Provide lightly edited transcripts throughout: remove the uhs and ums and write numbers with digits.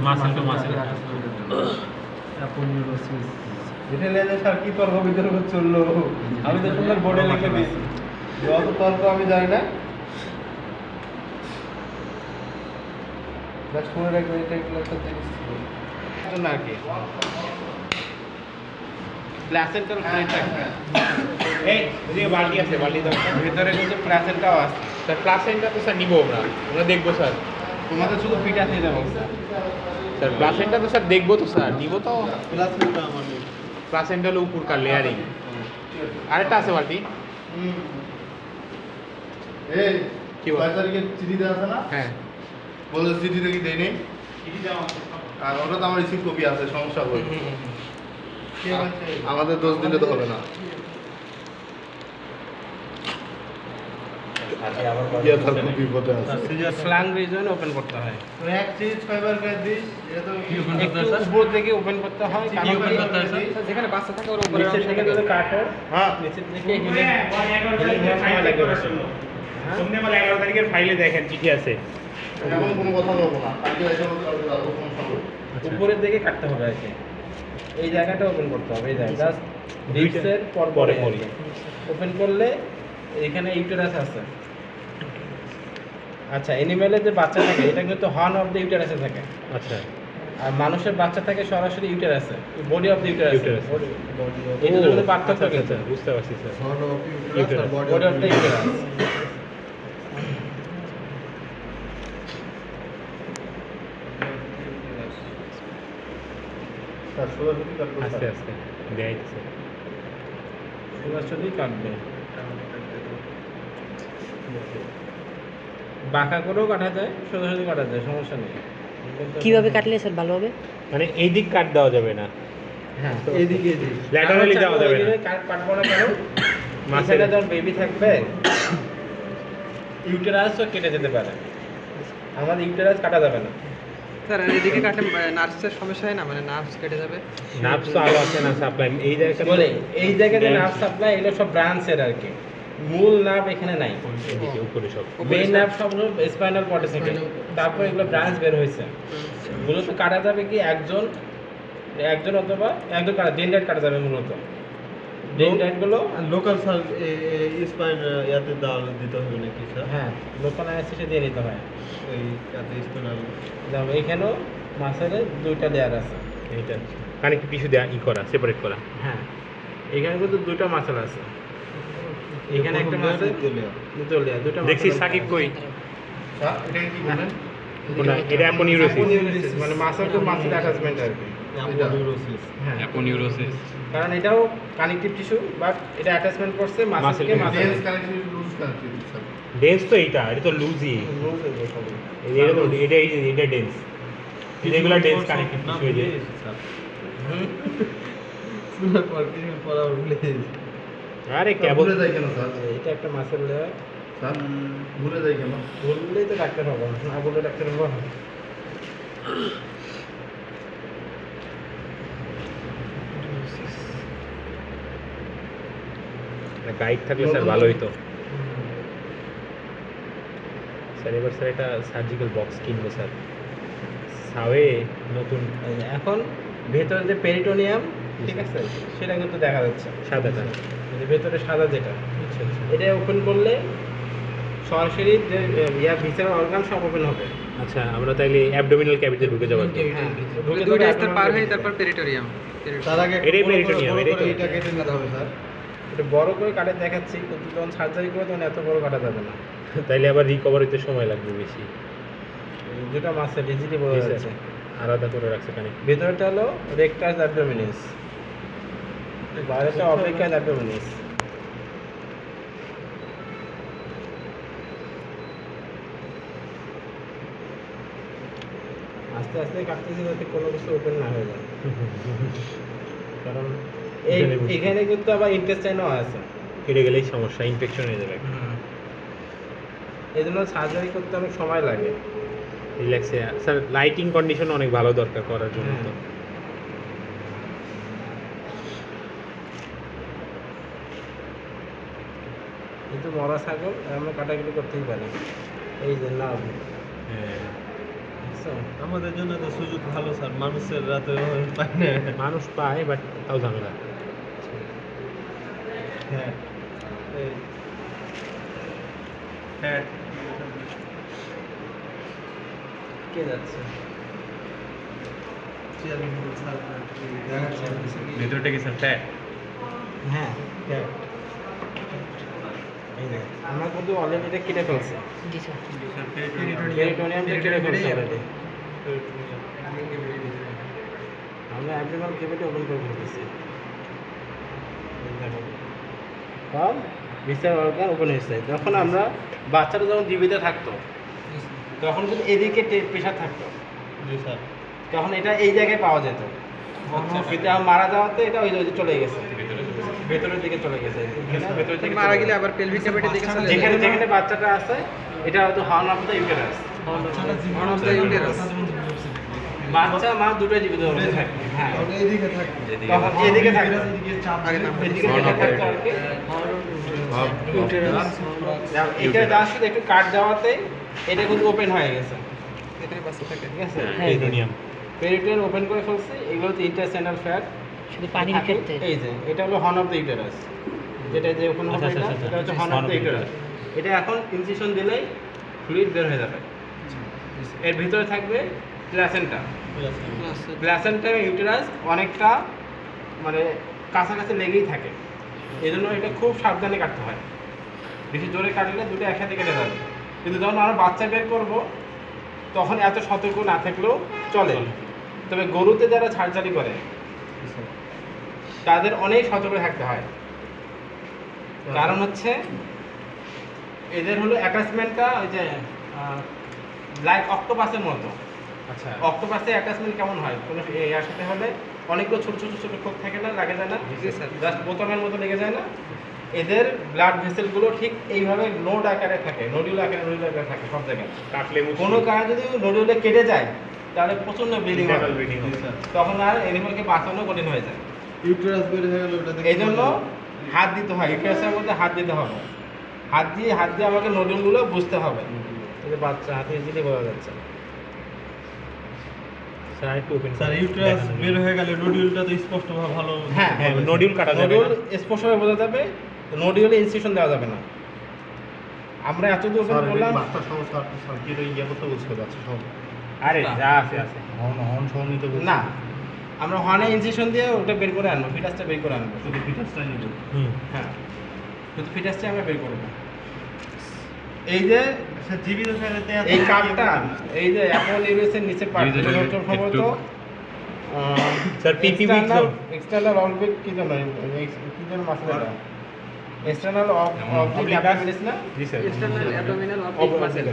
Muscle to muscle. এটা নিয়ে sir কি তর্ক বিতর্ক চললো, আমি তো সুন্দর বোর্ডে লিখে দিয়েছি, যত তর্ক আমি জানি না। জাস্ট মনে রাখবেন এটা একটা জিনিস ছিল জন্য আর কি প্লাসেন্টাল ফ্রেট রাখবে। এই ওদিকে বালতি আছে, বালতি দাও। ভিতরে কিন্তু প্লাসেন্টাও আছে। স্যার প্লাসেন্টা তো স্যার নিবো আমরা দেখবো স্যার। তোমাদের শুধু ফিটা দিয়ে দেবো স্যার। স্যার প্লাসেন্টা তো স্যার দেখবো তো স্যার, নিবো তো। প্লাসেন্টা আমার নেই। প্লাসেন্টা হলো উপরকার লেয়ারিং। আরেকটা আছে বালতি। এই কি বল? 5 তারিখে চিঠি দেওয়া আছে না? হ্যাঁ বলে চিঠিটা কি দেয়নি? আর ওটা তো আমার রিসিভ কপি আছে, সমস্যা হবে। আমাদের দোষ দিলে তো হবে না। ইয়ে তার খুব বিপদে আছে। ফ্ল্যাং রিজন ওপেন করতে হয়, এক চিজ ফাইবার কাট দিস, এটা তো একটু উপর থেকে ওপেন করতে হয়, কি open করতে হয়, স্যার? যেখানে বাচ্চা থাকে ওর উপরে নিচের থেকে যদি কাটো, হ্যাঁ নিচের থেকে সময় লাগবে বেশি। হ্যাঁ? সামনে আমার 11 তারিখের ফাইলে দেখেন চিঠি আছে। এখন কোনো কথা বলবো না, কালকে এসে বলতে হবে, আর কোনো সমস্যা হবে। উপরের দিকে কাটতে হবে আর কি, এই জায়গাটা ওপেন করতে হবে, এই জায়গা জাস্ট দুইটা ডিপসের পর পরে পরে পরে। ওপেন করলে এখানে ইউটেরাস আছে। আচ্ছা, এনিমেলের যে বাচ্চা থাকে এটা কিন্তু হর্ন অফ দ্য ইউটেরাসে থাকে, আচ্ছা আর মানুষের বাচ্চা থাকে সরাসরি ইউটেরাসে, body of the uterus. Uterus। এটা হলো পার্থক্য আচ্ছা, কিন্তু আচ্ছা, বুঝতে পারছি sir. Sort of Uterus, uterus, body body of of the uterus. Uterus. Sir, সোজাসুজি কাটবো, আস্তে স্যার। আস্তে দেখাইতেছে। সোজাসুজি কাটবে, বাঁকা করেও কাটা যায়, সোজাসুজি কাটা যায়, সমস্যা নেই। কিভাবে কাটলে স্যার ভালো হবে? মানে এই দিক কাট দেওয়া যাবে না, হ্যাঁ, এদিকে এদিকে। ল্যাটারালি দেওয়া যাবে না। কাটবো না কেন? মাছের মাছের যখন বেবি থাকবে ইউটেরাসও কেটে যেতে পারে, আমাদের ইউটেরাস কাটা যাবে না। স্যার আর এদিকে কাটলে নার্ভসের সমস্যা হয় না, মানে নার্ভস কেটে যাবে? নার্ভস তো আলো আছে না সাপ্লাই এই জায়গাটা বলে এই জায়গায় যে নার্ভ সাপ্লাই এগুলো সব ব্রাঞ্চের আর কি, মূল নার্ভ এখানে নাই। এদিকে উপরে সব। মেইন নার্ভ সব হলো স্পাইনাল কর্ডে থেকে, তারপর এগুলো ব্রাঞ্চ বের হয়েছে। মূলত কাটা যাবে কি একজন অথবা একজন কাটা, ডেন্ড্রাইট কাটা যাবে মূলত। ডেন্ড্রাইট গুলো লোকাল স্যার স্পাইন ইয়াতে দাল দিতে হবে নাকি স্যার? হ্যাঁ লোকাল অ্যানেস্থেসিয়া দিয়ে নিতে হয়। ওই ইয়াতে স্পাইনাল যেমন এখানেও মাসেলের দুইটা লেয়ার আছে। এইটা কানেক্টিভ টিস্যু দেয়া করা, সেপারেট করা। হ্যাঁ, এখানে কিন্তু দুইটা মাসেল আছে, এখানে একটা মাসেল, দুটো লেয়ার, দুটো দেখছি সাকিব কই স্যার এটা কি বলেন? কোনা এটা অ্যাপোনিউরোসিস। মানে মাসেল টু মাসেল অ্যাটাচমেন্ট আর কি। অ্যাপোনিউরোসিস। হ্যাঁ, অ্যাপোনিউরোসিস কারণ এটাও কানেকটিভ টিস্যু, বাট এটা অ্যাটাচমেন্ট করছে মাসেলকে Muscle-কে muscle. Dense connective, loose connective sir. Dense তো এইটা, এটা তো লুজি। এটা তো এটা dense. Regular dense connective tissue এই যে। শোনার পর কিছু পড়া ভুলে গেছি। আরে কেবল ভুলে যায় কেন স্যার? এটা একটা মাসেল লেয়ার, স্যার ভুলে যায় কেন? বললেই তো ডাক্তার হবে, না বললে ডাক্তার হবে না। গাইড থাকলে স্যার ভালো হইতো। স্যার এবার স্যার এটা সার্জিক্যাল বক্স কিনবো স্যার। সাওয়ে নতুন এখন ভেতরে যে পেরিটোনিয়াম, ঠিক আছে, সেটা কিন্তু দেখা যাচ্ছে, সাদাটা। এই যে ভেতরে সাদা যেটা, এটা ওপেন করলে সরাসরি যে ভিতরের অর্গান সব ওপেন হবে। আচ্ছা, আমরা তাইলে অ্যাবডোমিনাল ক্যাভিটিতে ঢুকে যাবো আর কি। হ্যাঁ, মানে দুইটা স্তর পার হয়ে তারপর পেরিটোরিয়াম। তার আগে এটাই বড় করে- peritoneum, বড় এটাই করে তো। এটা কেটে নিতে হবে স্যার। এটা বড় করে কাটে দেখাচ্ছি, কিন্তু যখন সার্জারি করে তখন এত বড় কাটা যাবে না। তাইলে আবার রিকভার হইতে সময় লাগবে বেশি। এই দুটো মাসেল ইজিলি বোঝা জি, স্যার। যাচ্ছে। আলাদা করে রাখছে কানেক্ট। ভেতরটা হলো রেক্টাস অ্যাবডোমিনিস, বাইরেটা অবলিকাস অ্যাবডোমিনিস। আস্তে আস্তে কাটতেছি যাতে কোনো কিছু ওপেন না হয়ে যায়, কারণ এখানে বুঝতে- এখানে কিন্তু আবার ইন্টেস্টাইনও আছে। কেটে গেলেই সমস্যা, ইনফেকশন হয়ে যাবে। এই জন্য সার্জারি করতে অনেক সময় লাগে। রিল্যাক্সে স্যার লাইটিং কন্ডিশন অনেক ভালো দরকার করার জন্য তো। কিন্তু মরা ছাগল আমরা কাটাকুটি করতেই পারি, এই যে না হ্যাঁ বুঝছো? আমাদের জন্য তো সুযোগ ভালো স্যার, মানুষের রাতে পায় না। মানুষ পায় বাট তাও ঝামেলা। হ্যাঁ হ্যাঁ কে যাচ্ছে? ভেতরটা কি স্যার ফ্যাট? হ্যাঁ হ্যাঁ এই যে আমরা কিন্তু অলরেডি এটা কেটে ফেলছি, জি স্যার। পেরিটোনিয়ামটা কেটে ফেলছি অলরেডি। আমরা অ্যাবডোমিনাল ক্যাভিটি ওপেন করে ফেলতেছি। সব ভিসার অর্গান ওপেন হয়েছে। যখন আমরা বাচ্চাটা যখন জীবিত থাকতো তখন কিন্তু এদিকে প্রেশার থাকতো, জি স্যার। তখন এটা এই জায়গায় পাওয়া যেত। কিন্তু এখন মারা যাওয়াতে এটা ওই যে চলে গেছে, ভেতরের দিকে চলে গেছে। ভেতরের দিকে মারা চলে গেলে গেছে। আবার পেলভিক ক্যাভিটির দিকে চলে যেখানে যায়। যেখানে বাচ্চাটা আছে এটা হয়তো horn of the uterus. Horn of the uterus। বাচ্চা মা দুটোই জীবিত অবস্থায় থাকে। হ্যাঁ, এইদিকে থাকে। তখন এদিকে থাকে, আগে নাম এদিকে যেটা থাকতো আর কি। এটা যার সাথে একটু কাট যাওয়াতে এটা কিন্তু ওপেন হয়ে গেছে, এখানে বাচ্চা থাকে। ঠিক আছে? পেরিটোনিয়াম। পেরিটোনিয়াম ওপেন করে ফেলছে। এগুলো হচ্ছে ইন্টারস্টেনাল ফ্যাট। শুধু পানির ক্ষেত্রে এই যে এটা হলো হর্ন অফ দ্য ইউটেরাস, যেটা যে ওখানে হবে আচ্ছা, এটা, আচ্ছা, এটা হচ্ছে আচ্ছা। Horn of the uterus. এটা এখন ইনসিশন দিলেই ফ্লুইড বের হয়ে যাবে। এর ভিতরে থাকবে প্লাসেন্টা। প্লাসেন্টা এবং ইউটেরাস অনেকটা মানে কাছাকাছি লেগেই থাকে, এই জন্য এটা খুব সাবধানে কাটতে হয়। বেশি জোরে কাটলে দুটো একসাথে কেটে যাবে। কিন্তু যখন আমরা বাচ্চা বের করব তখন এত সতর্ক না থাকলেও চলে। তবে গরুতে যারা সার্জারি করে তাদের অনেক সতর্ক থাকতে হয়। কারণ হচ্ছে এদের হলো অ্যাটাচমেন্টটা ওই যে লাইক অক্টোপাসের মতো। আচ্ছা। অক্টোপাসে অ্যাটাচমেন্ট কেমন হয়? কোনো এর সাথে হলে অনেকগুলো ছোট ছোট ছোট খোপ থাকে না, লাগে যায় না, জি স্যার। জাস্ট বোতামের মতো লেগে যায় না? এদের ব্লাড ভেসেলগুলো ঠিক এইভাবে নোড আকারে থাকে, নডিউল আকারে থাকে সব জায়গায়। কাটলে কোনো কারণে যদি নডিউলে কেটে যায় তাহলে প্রচন্ড ব্লিডিং হবে, ব্লিডিং হবে। তখন আর অ্যানিমালকে বাঁচানো কঠিন হয়ে যায়। ইউটেরাস বের হয়ে গেল ওটা দেখে। এই জন্য হাত দিতে হয়, ইউটেরাসের মধ্যে হাত দিতে হবে। হাত দিয়ে আমাকে নডিউলগুলো বুঝতে হবে। এই যে বাচ্চা হাতে ইজিলি বোঝা যাচ্ছে। স্যার একটু ওপেন স্যার ইউটেরাস বের হয়ে গেলে নডিউলটা তো স্পষ্ট ভালো। হ্যাঁ, হ্যাঁ, নডিউল কাটা যাবে নডিউল না। স্পষ্টভাবে বোঝা যাবে, নডিউলে ইনসিশন দেওয়া যাবে না। আমরা এত দূর ওপেন করলাম। বাচ্চা সমস্যা স্যার কি ইয়ে করতে বলছিল বাচ্চা সব। আরে যা আছে আছে। হর্ন সহ নিতে বলছিল। না, আমরা হর্নে ইনসিশন দিয়ে ওটা বের করে আনবো, ফিটাসটা বের করে আনবো। শুধু ফিটাসটাই নিতে। হুম। হ্যাঁ, শুধু ফিটাসটাই আমরা বের করবো। এই যে স্যার জীবিত থাকতে এই কার্ডটা, এই যে অ্যাপল ইউএসের নিচে পার্ট সম্ভবত স্যার পিপিবি এক্সটার্নাল অবলিক কি জন্য মাসেলটা এক্সটার্নাল অবলিক অ্যাবাসিস না? জি sir. External abdominal oblique muscle।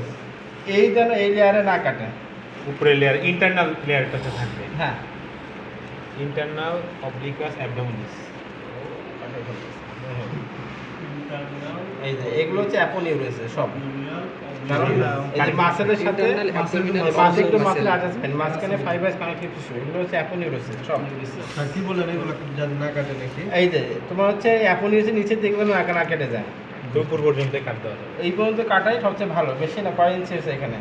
এই যেন এই লেয়ারে না কাটে। উপরের লেয়ার ইন্টারনাল লেয়ারটাতে থাকবে। হ্যাঁ, ইন্টারনাল অবলিকাস অ্যাবডোমিনিস। এই যে এগুলো হচ্ছে অ্যাপল ইউরেসের সব। কারণ এই যে মাসেলের সাথে Internal abdominal muscle to muscle। Muscle attachment, মাঝখানে ফাইবার কানেক্টিভ টিস্যু, এগুলো হচ্ছে অ্যাপল ইউরেসের সব। স্যার কি বলেন এগুলো জানি না কাটে নাকি? এই যে তোমার হচ্ছে অ্যাপল ইউরেসের নিচের দিকে না কেটে যায়, তো উপর পর্যন্ত কাটতে হবে। এই পর্যন্ত কাটাই সবচেয়ে ভালো। বেশি না, কয় ইঞ্চি হয়েছে এখানে?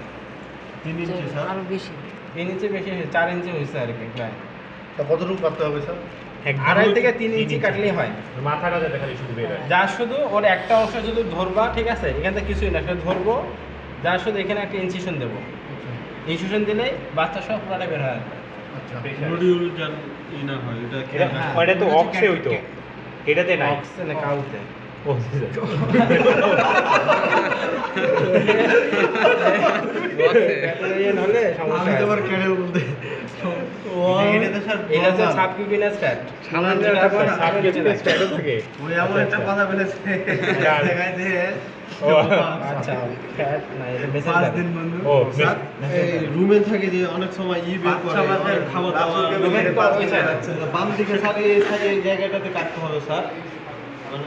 3 ইঞ্চি স্যার। আরো বেশি। 3 ইঞ্চি বেশি হয়েছে, 4 ইঞ্চি হয়েছে আর কি প্রায়। তা কতটুকু কাটতে হবে স্যার? একদম 2.5 থেকে 3 ইঞ্চি কাটলেই হয়। মাথাটা যাতে খালি শুধু বের হয়। যা শুধু ওর একটা অংশ শুধু ধরবা, ঠিক আছে? এখান থেকে কিছুই না, শুধু ধরবো, যা শুধু এখানে একটা ইনসিশন দেবো। ইনসিশন দিলে বাচ্চা সব পুরাটা বের হয়। আচ্ছা মডিউল জান ই না হয় এটা কি? এটা হ্যাঁ। ওইটা তো অক্সে হইতো, এটাতে নাই। অক্সিজেনে কাউতে ও জি স্যার। ব্যাকটেরিয়ান হলে সমস্যা আমি হয়। তো আবার ক্যানেল বলতে। এটা তো স্যার এটা হচ্ছে সাবকিউটিনিয়াস ফ্যাট। সাবকিউটিনিয়াস স্ট্যাটাস থেকে। ওই এমন একটা কথা বলেছে জান। দেখায় যে ও আচ্ছা, ফ্যাট না, এটা 5 মেসেঞ্জার। দিন বন্ধু। ও, স্যার এই রুমে থাকে যে অনেক সময় ই বের করে অনেক খাবার দাবার রুমের ওই side আছে। বাম দিকে স্যার এই সাইডে এই জায়গাটাতে কাটতে হবে স্যার। মানে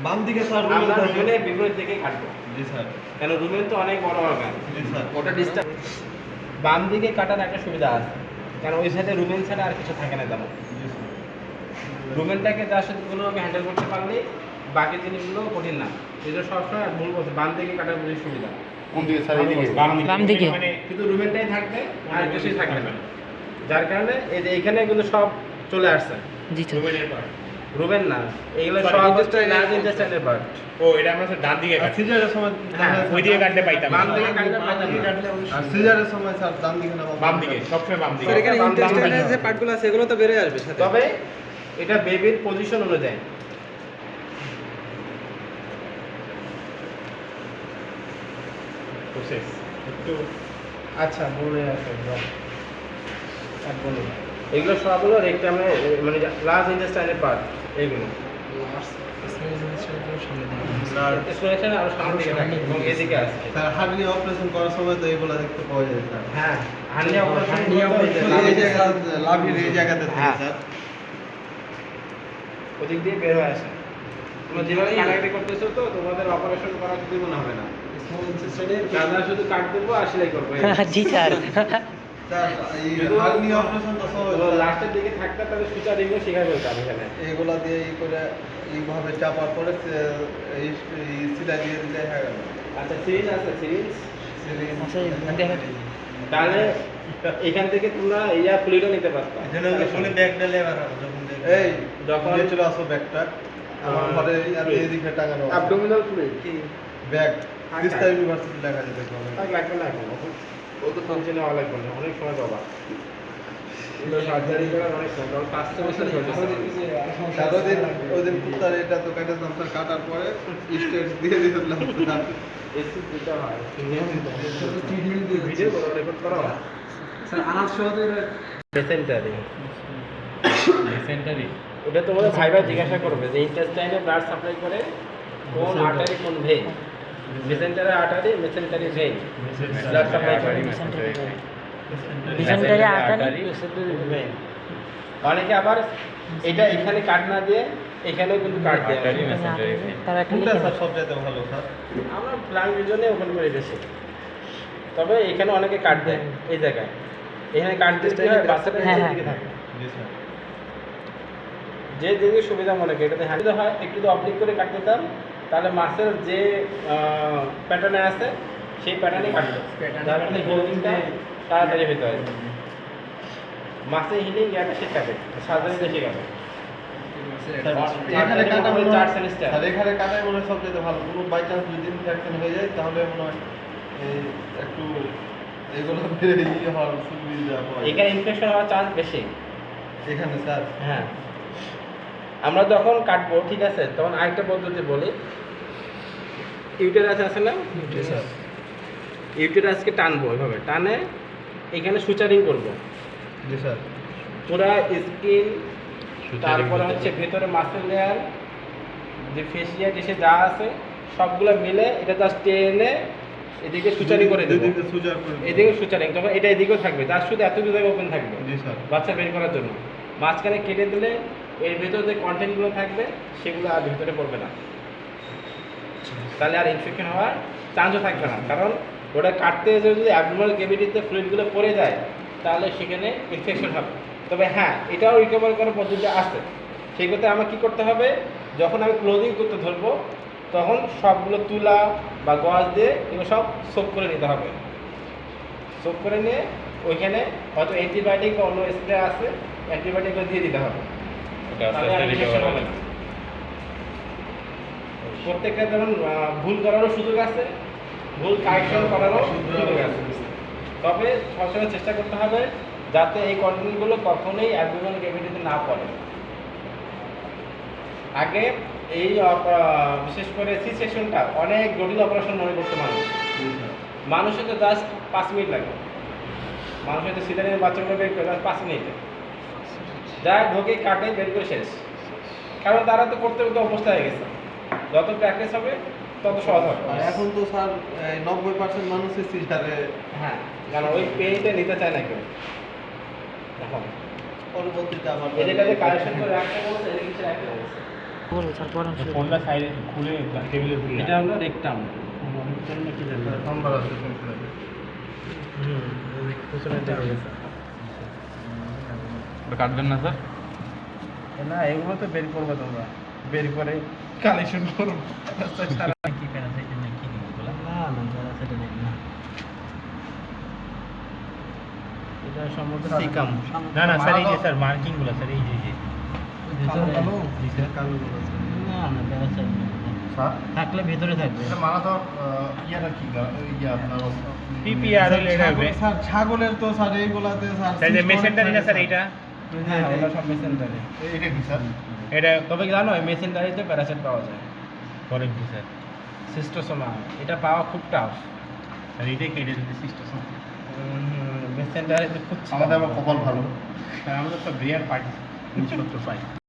বাম দিকে স্যার রুমে আমরা থাকে। রুমের বিপরীত দিকেই কাটবো, জি স্যার। কেন রুমের তো অনেক বড় অর্গান, জি স্যার। ওটা ডিস্টার্ব। বাম দিকে কাটার একটা সুবিধা আছে, কারণ ওই সাইডে রুমেন ছাড়া আর কিছু থাকে না তেমন। জি স্যার। রুমেনটাকে যার সাথে কোনোভাবে হ্যান্ডেল করতে পারলে বাকি জিনিসগুলো কঠিন না। এই জন্য সবসময় ভুল বলছে, বাম দিকে কাটার বেশি সুবিধা। কোন দিকে স্যার এদিকে বাম দিকে। মানে কিন্তু রুমেরটাই থাকবে আর কিছুই থাকবে না, যার কারণে এই যে এখানে কিন্তু সব চলে আসছে। জি স্যার। রুমের part। রুমের না, এগুলো Sorry, সব হচ্ছে লার্জ ইন্টেস্টাইনের পার্ট। ও এটা আমরা স্যার ডান দিকে কাটছি। সিজারের সময় হ্যাঁ, ওই দিকে কাটলে পাইতাম বাম না। দিকে কাটলে পাইতাম না। আর সিজারের সময় স্যার ডান দিকে না বাম দিকে সবসময় বাম দিকে। স্যার এখানে বাম ইন্টেস্টাইনের দিকে। যে পার্টগুলো আছে এগুলো তো বেড়ে আসবে সাথে। তবে এটা বেবির পজিশন অনুযায়ী। প্রসেস একটু আচ্ছা বলে আছে বলুন, এগুলো সব হলো রেক্টামে মানে লার্জ ইন্টেস্টাইনের পার্ট এইগুলো। এক্সপ্লেনেশন আরো সামনে দিকে থাকে এবং এদিকে আছে। স্যার হার্নি অপারেশন করার সময় তো এগুলো দেখতে পাওয়া যায় স্যার হ্যাঁ, হার্নিয়া অপারেশন এই জায়গা লাভির এই জায়গাতে থাকে হ্যাঁ। স্যার ওদিক দিয়ে বের হয়ে আসে। তোমরা যেভাবে কাটাকাটি করতেছো তো তোমাদের অপারেশন করা কিছু মনে হবে না। আমরা শুধু কাট দেবো আর সেলাই করবো। জি স্যার। স্যার এই হার্নি অপারেশন তো সহজ স্যার। লাস্টের দিকে থাকতে তাহলে সুতা দিকে শিখা ফেলতে হবে এখানে। এগুলা দিয়ে ই করে এইভাবে চাপার পরে এই সিলাই দিয়ে দিলে হয়ে গেল আচ্ছা সিরিজ আছে, সিরিজ আচ্ছা দেখা তাহলে এখান থেকে তোমরা ইয়া ফ্লুইডও নিতে পারতো। এই যখন- যখন চলে আসো ব্যাগটা আমার ঘরে এদিকে টাঙানো আছে। অ্যাবডোমিনাল ফ্লুইড কি ব্যাগ আচ্ছা। তিস্তা ইউনিভার্সিটি লেখা যেতে পারে আর লাগবে না এখন, ও তো টেনশন নেওয়া লাগবে না, অনেক সময় পাবা। এগুলো সার্জারি করার অনেক সময়, কারণ 5 সেমিস্টার চলতেছে। ওই দিন কুত্তার এটা তো কাটাতাম স্যার, কাটার পরে স্টেজ দিয়ে দিলাম স্যার। এসি দিতে হয়, ভিডিও করো, রেকর্ড করো। স্যার আনার সময় মেসেন্টারি ওটা তোমাদের ভাইবা জিজ্ঞাসা করবে যে ইন্টেস্টাইনে ব্লাড সাপ্লাই করে কোন আর্টারি কোন vein. Mesentery artery, mesentery vein blood supply করে। ডিসেন্টারি আর্টারি ভেইন অনেকে আবার এটা এখানে কাট না দিয়ে এখানেও কিন্তু কাট দেয়। তারা একটা কোনটা লিখে স্যার সবচাইতে ভালো স্যার? আমরা প্ল্যান জন্য ওপেন করে বেশি, তবে এখানে অনেকে কাট দেয় এই জায়গায়। এখানে কাট দিতে হয় বাচ্চাটা হ্যাঁ, নিচের হ্যাঁ। দিকে থাকে। জি স্যার। যে দিকে সুবিধা মনে করি এটাতে হ্যান্ড হয়, একটু তো অবলিক করে কাটতে দিতাম, তাহলে মাছের যে প্যাটার্নে আছে সেই প্যাটার্নে কাটবে, যার ফলে হিলিংটা তাড়াতাড়ি হতে হয়। মাছের হিলিং ইয়াটা শেখাবে, সার্জারিতে শেখাবে। এখানে কাটা মনে হয়- 4 সেমিস্টার। স্যার এখানে কাটাই মনে হয় সবচাইতে ভালো। কোনো বাই চান্স যদি ইনফেকশন হয়ে যায় তাহলে মনে হয় এই একটু এগুলো বেড়ে ইয়ে হওয়ার সুবিধা পাওয়া যায়। এখানে ইনফেকশন হওয়ার চান্স বেশি। এখানে স্যার হ্যাঁ, আমরা যখন কাটবো ঠিক আছে, তখন আরেকটা পদ্ধতি বলি। ইউটেরাস আছে না, ইউটেরাসকে টানবো, এভাবে টানে এখানে সুচারিং করবো জি স্যার। পুরা স্কিন, তারপরে হচ্ছে ভেতরে মাসেল লেয়ার, যে ফেসিয়া ডিশে যা আছে সবগুলো মিলে এটা জাস্ট টেনে এদিকে সুচারিং করে দেবো। দুদিকে সুজার করে দেবো। এদিকে সুচারিং, তখন এটা এদিকেও থাকবে, তার শুধু এতটুকু জায়গা ওপেন থাকবে জি স্যার। বাচ্চা বের করার জন্য। মাঝখানে কেটে দিলে এর ভেতরে যে কন্টেন্টগুলো থাকবে সেগুলো আর ভেতরে পড়বে না, তাহলে আর ইনফেকশন হওয়ার চান্সও থাকবে না। কারণ ওটা কাটতে যদি অ্যাবডোমিনাল ক্যাভিটিতে ফ্লুইডগুলো পড়ে যায় তাহলে সেখানে ইনফেকশন হবে। তবে হ্যাঁ, এটাও রিকভার করার পদ্ধতি আছে। সেই ক্ষেত্রে আমার কী করতে হবে, যখন আমি ক্লোজিং করতে ধরবো তখন সবগুলো তুলা বা গজ দিয়ে এগুলো সব সোপ করে নিতে হবে। সোপ করে নিয়ে ওইখানে হয়তো অ্যান্টিবায়োটিক বা অন্য স্প্রে আছে, অ্যান্টিবায়োটিকগুলো দিয়ে দিতে হবে, তাহলে আর ইনফেকশন হবে না। প্রত্যেকটা যেমন ভুল করারও সুযোগ আছে, ভুল কারেকশন করারও সুযোগ আছে। তবে সবসময় চেষ্টা করতে হবে যাতে এই কন্টেন্টগুলো কখনোই অ্যাবডোমিনাল ক্যাভিটিতে না পড়ে। আগে এই বিশেষ করে সি সেকশনটা অনেক জটিল অপারেশন মনে করতে মানুষের তো জাস্ট 5 মিনিট লাগে। মানুষের তো সিজারিয়ান বাচ্চাগুলো বের করে 5 মিনিটে যা ঢোকে কাটে বের করে শেষ। কারণ তারা তো করতে করতে অবস্থা হয়ে গেছে, যত প্র্যাকটিস হবে তত সহজ হবে। আর এখন তো স্যার 90% মানুষই সিজারে হ্যাঁ, কারণ ওই পেইনটা নিতে চায় না কেউ। এখন পরবর্তীতে আবার এটাতে কারেকশন করে রাখতে বলছে, এর কিছু রাখতে বলছে। বলুন স্যার পড়ান শুরু করুন। ফোনটা সাইডে খুলে টেবিলে খুলে এটা হলো রেকটাম। কি জানি নাম্বার আছে শুনছিলাম। পিছনেরটা হয়ে গেছে। কাটবেন না স্যার? না, এগুলো তো বের করবে তোমরা, বের করে কালেকশন করবো। কি প্যারাসাইটিস নাকি কি বলা? না না সেটা দেখি না এটা সম্ভবত সিকাম। না না স্যার এই যে স্যার মার্কিংগুলো স্যার এই যে কালো কালো জি স্যার কালো গুলো আছে। না না দেখা যাচ্ছে স্যার থাকলে ভেতরে থাকবে এটা মারা তো ইয়াটা কি ইয়া আপনার পিপিআর হলে এটা হবে স্যার ছাগলের তো স্যার এইগুলাতে স্যার স্যার যে মেসেন্টারি না স্যার এইটা হ্যাঁ ওটা সব মেসেঞ্জারে। এটা কি স্যার এটা তবে কি জানো মেসেঞ্জারিতে প্যারাসাইট পাওয়া যায়, করেন কি স্যার সিস্টোসোমা। এটা পাওয়া খুব টাফ। স্যার এইটাই কেটে দিতে সিস্টেম মেসেঞ্জারিতে খুব আমাদের আবার কপাল ভালো স্যার আমাদের সব রেয়ার পার্টি জিনিসপত্র পাই